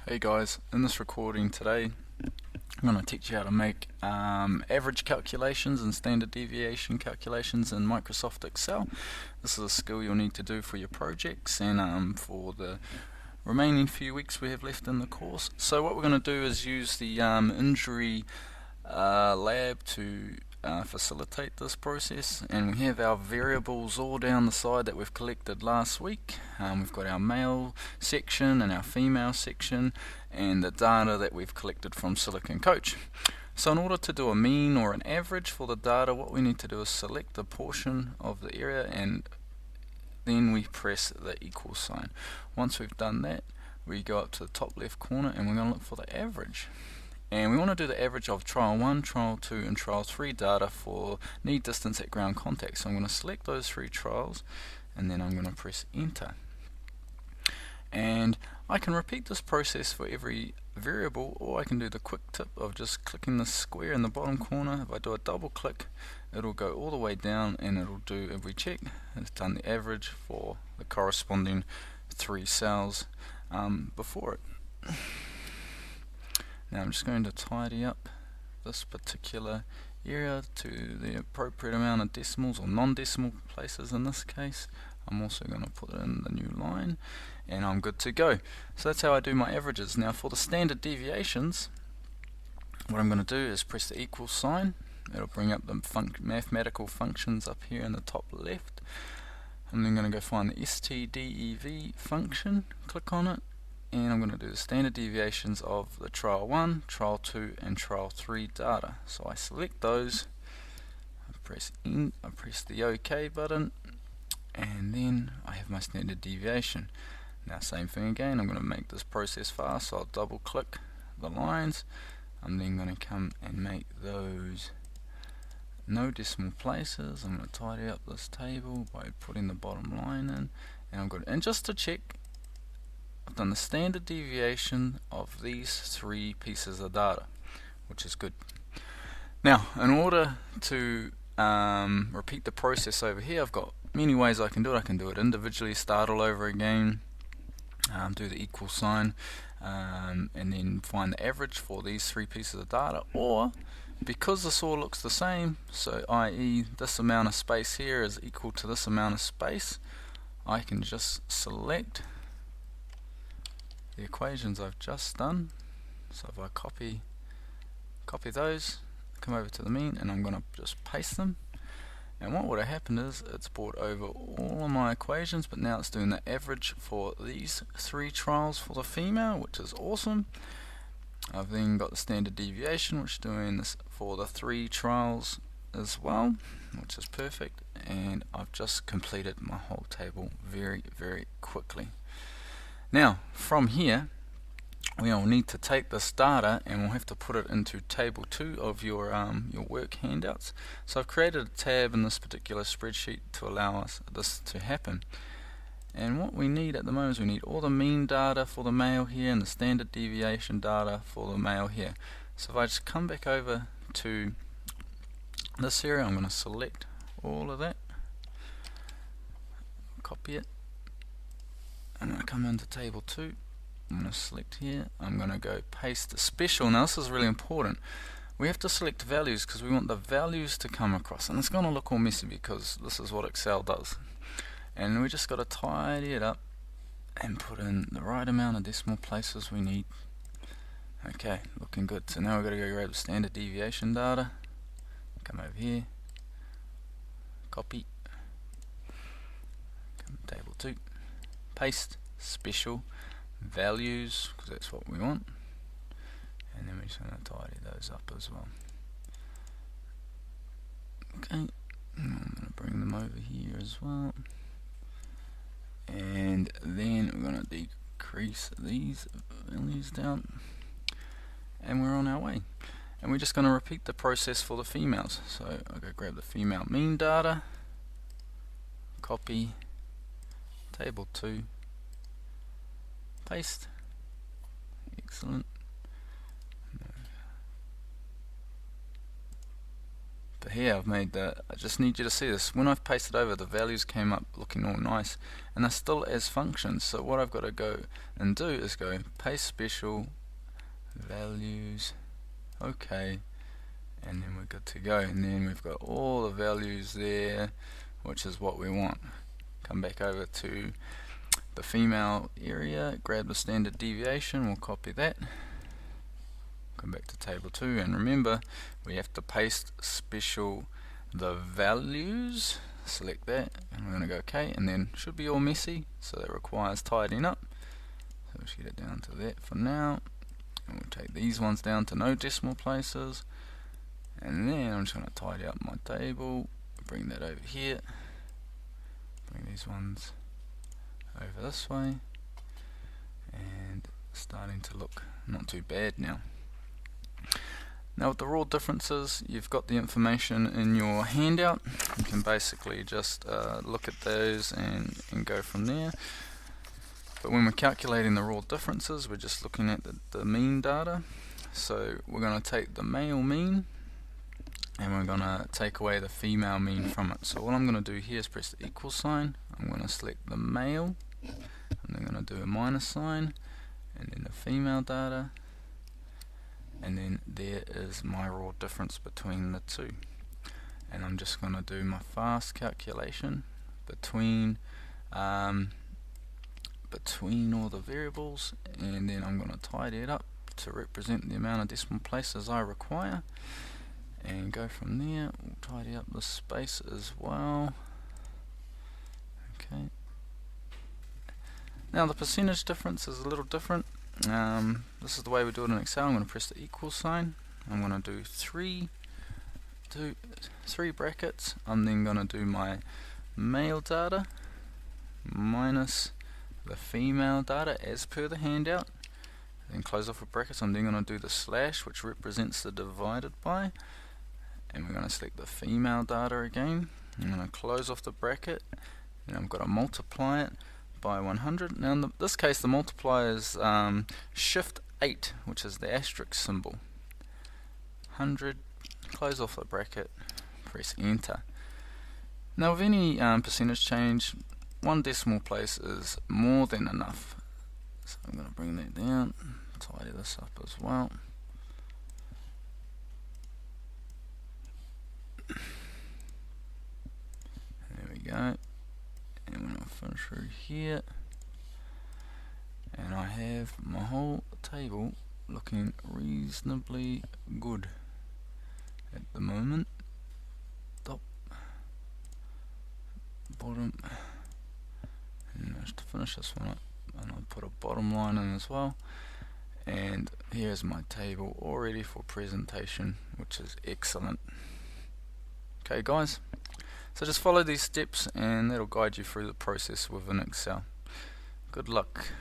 Hey guys, in this recording today I'm going to teach you how to make average calculations and standard deviation calculations in Microsoft Excel. This is a skill you'll need to do for your projects and for the remaining few weeks we have left in the course. So what we're going to do is use the injury lab to facilitate this process, and we have our variables all down the side that we've collected last week. We've got our male section and our female section and the data that we've collected from Silicon Coach. So in order to do a mean or an average for the data, what we need to do is select the portion of the area and then we press the equal sign. Once we've done that, we go up to the top left corner and we're going to look for the average. And we want to do the average of trial 1, trial 2 and trial 3 data for need distance at ground contact. So I'm going to select those 3 trials and then I'm going to press enter. And I can repeat this process for every variable, or I can do the quick tip of just clicking the square in the bottom corner. If I do a double click, it'll go all the way down and it'll do, if we check, it's done the average for the corresponding 3 cells before it. Now I'm just going to tidy up this particular area to the appropriate amount of decimals, or non-decimal places in this case. I'm also going to put in the new line and I'm good to go. So that's how I do my averages. Now for the standard deviations, what I'm going to do is press the equal sign. It'll bring up the mathematical functions up here in the top left. I'm then going to go find the stdev function, click on it, and I'm going to do the standard deviations of the trial 1, trial 2 and trial 3 data. So I select those, I press the OK button, and then I have my standard deviation. Now same thing again, I'm going to make this process fast, so I'll double click the lines. I'm then going to come and make those no decimal places. I'm going to tidy up this table by putting the bottom line in, and I'm good. And just to check, I've done the standard deviation of these 3 pieces of data, which is good. Now, in order to repeat the process over here, I've got many ways I can do it. I can do it individually, start all over again, do the equal sign, and then find the average for these 3 pieces of data, or because this all looks the same, so i.e. this amount of space here is equal to this amount of space, I can just select the equations I've just done. So if I copy those, come over to the mean, and I'm going to just paste them, and what would have happened is it's brought over all of my equations, but now it's doing the average for these 3 trials for the female, which is awesome. I've then got the standard deviation, which is doing this for the 3 trials as well, which is perfect, and I've just completed my whole table very, very quickly. Now from here we'll need to take this data and we'll have to put it into table 2 of your work handouts. So I've created a tab in this particular spreadsheet to allow us this to happen. And what we need at the moment is we need all the mean data for the male here and the standard deviation data for the male here. So if I just come back over to this area, I'm going to select all of that, copy it, I'm going to come into table 2, I'm going to select here, I'm going to go paste special. Now this is really important. We have to select values because we want the values to come across, and it's going to look all messy because this is what Excel does. And we just got to tidy it up and put in the right amount of decimal places we need. Okay, looking good. So now we've got to go grab the standard deviation data, come over here, copy, come to table 2, paste, special, values, because that's what we want, and then we're just going to tidy those up as well. Okay, and I'm going to bring them over here as well, and then we're going to decrease these values down, and we're on our way. And we're just going to repeat the process for the females. So I'll go grab the female mean data, copy, table 2, paste, excellent, But here I've made I just need you to see this. When I've pasted over, the values came up looking all nice, and they're still as functions. So what I've got to go and do is go paste special values, okay, and then we're good to go. And then we've got all the values there, which is what we want. Come back over to the female area, grab the standard deviation, we'll copy that. Come back to table 2, and remember we have to paste special the values, select that, and we're going to go OK, and then should be all messy, so that requires tidying up. So let's get it down to that for now, and we'll take these ones down to no decimal places, and then I'm just going to tidy up my table, bring that over here, bring these ones over this way, and starting to look not too bad now. Now with the raw differences, you've got the information in your handout. You can basically just look at those and go from there. But when we're calculating the raw differences, we're just looking at the mean data. So we're going to take the male mean and we're going to take away the female mean from it. So what I'm going to do here is press the equal sign. I'm going to select the male, and then going to do a minus sign, and then the female data. And then there is my raw difference between the two, and I'm just going to do my fast calculation between all the variables, and then I'm going to tidy it up to represent the amount of decimal places I require, and go from there. We'll tidy up the space as well. Okay. Now the percentage difference is a little different. This is the way we do it in Excel. I'm going to press the equal sign. I'm going to do three brackets. I'm then going to do my male data minus the female data as per the handout. Then close off with brackets. I'm then going to do the slash, which represents the divided by, and we're going to select the female data again. I'm going to close off the bracket, and I've got to multiply it by 100. Now in this case the multiplier is shift 8, which is the asterisk symbol. 100, close off the bracket, press enter. Now with any percentage change, one decimal place is more than enough. So I'm going to bring that down, tidy this up as well. There we go. And when I finish through here, and I have my whole table looking reasonably good at the moment. Top, bottom, and just to finish this one up, and I'll put a bottom line in as well. And here's my table all ready for presentation, which is excellent. Okay guys, so just follow these steps and that'll guide you through the process within Excel. Good luck.